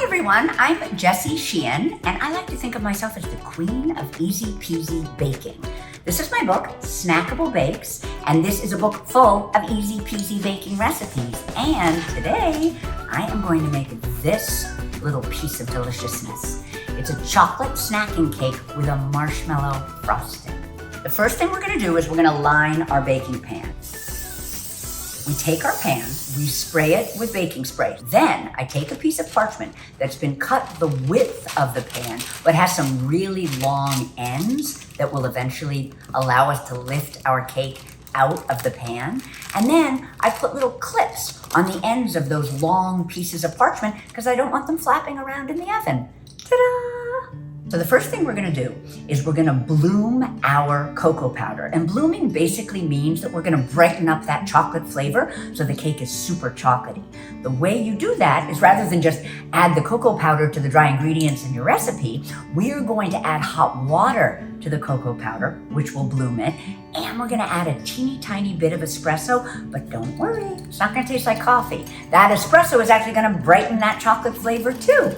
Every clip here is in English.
everyone, I'm Jessie Sheehan, and I like to think of myself as the queen of easy peasy baking. This is my book, Snackable Bakes, and this is a book full of easy peasy baking recipes. And today, I am going to make this little piece of deliciousness. It's a chocolate snacking cake with a marshmallow frosting. The first thing we're gonna do is we're gonna line our baking pan. We take our pan, we spray it with baking spray. Then I take a piece of parchment that's been cut the width of the pan, but has some really long ends that will eventually allow us to lift our cake out of the pan. And then I put little clips on the ends of those long pieces of parchment because I don't want them flapping around in the oven. Ta-da! So the first thing we're gonna do is we're gonna bloom our cocoa powder. And blooming basically means that we're gonna brighten up that chocolate flavor so the cake is super chocolatey. The way you do that is rather than just add the cocoa powder to the dry ingredients in your recipe, we're going to add hot water to the cocoa powder, which will bloom it. And we're gonna add a teeny tiny bit of espresso, but don't worry, it's not gonna taste like coffee. That espresso is actually gonna brighten that chocolate flavor too.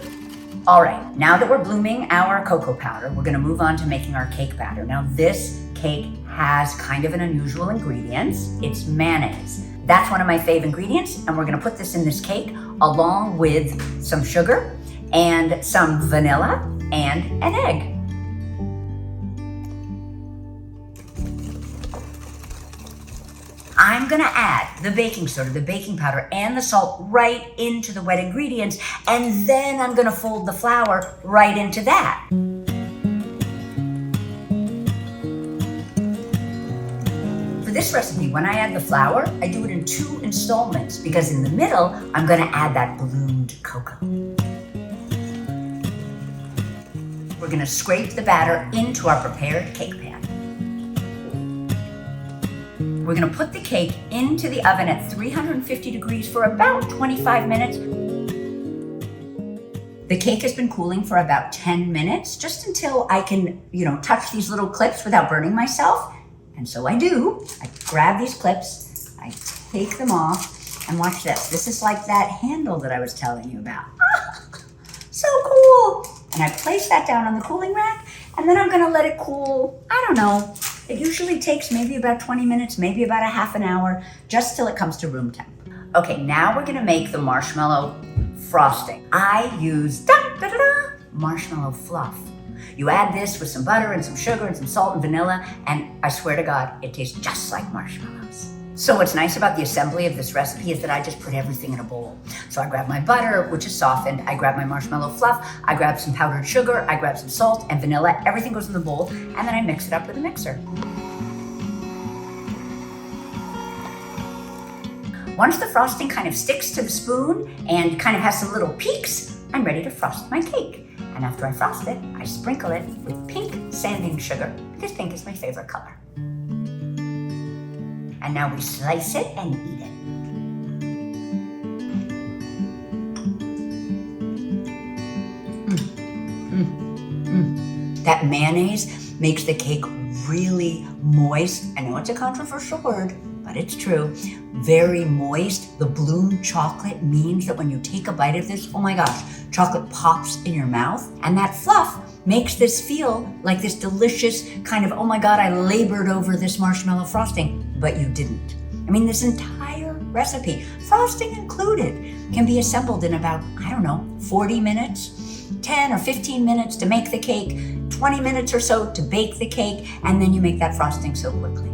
All right, now that we're blooming our cocoa powder, we're gonna move on to making our cake batter. Now this cake has kind of an unusual ingredient. It's mayonnaise. That's one of my fave ingredients, and we're gonna put this in this cake along with some sugar and some vanilla and an egg. I'm gonna add the baking soda, the baking powder, and the salt right into the wet ingredients, and then I'm gonna fold the flour right into that. For this recipe, when I add the flour, I do it in 2 installments because in the middle, I'm gonna add that bloomed cocoa. We're gonna scrape the batter into our prepared cake pan. We're gonna put the cake into the oven at 350 degrees for about 25 minutes. The cake has been cooling for about 10 minutes, just until I can, touch these little clips without burning myself. And so I do. I grab these clips, I take them off, and watch this. This is like that handle that I was telling you about. So cool. And I place that down on the cooling rack, and then I'm gonna let it cool, I don't know. It usually takes maybe about 20 minutes, maybe about a half an hour, just till it comes to room temp. Okay, now we're gonna make the marshmallow frosting. I use marshmallow fluff. You add this with some butter and some sugar and some salt and vanilla, and I swear to God, it tastes just like marshmallows. So what's nice about the assembly of this recipe is that I just put everything in a bowl. So I grab my butter, which is softened, I grab my marshmallow fluff, I grab some powdered sugar, I grab some salt and vanilla, everything goes in the bowl, and then I mix it up with a mixer. Once the frosting kind of sticks to the spoon and kind of has some little peaks, I'm ready to frost my cake. And after I frost it, I sprinkle it with pink sanding sugar because pink is my favorite color. And now we slice it and eat it. That mayonnaise makes the cake really moist. I know it's a controversial word, but it's true. Very moist. The bloomed chocolate means that when you take a bite of this, oh my gosh, chocolate pops in your mouth. And that fluff makes this feel like this delicious kind of, oh my God, I labored over this marshmallow frosting, but you didn't. I mean, this entire recipe, frosting included, can be assembled in about, 40 minutes, 10 or 15 minutes to make the cake, 20 minutes or so to bake the cake, and then you make that frosting so quickly.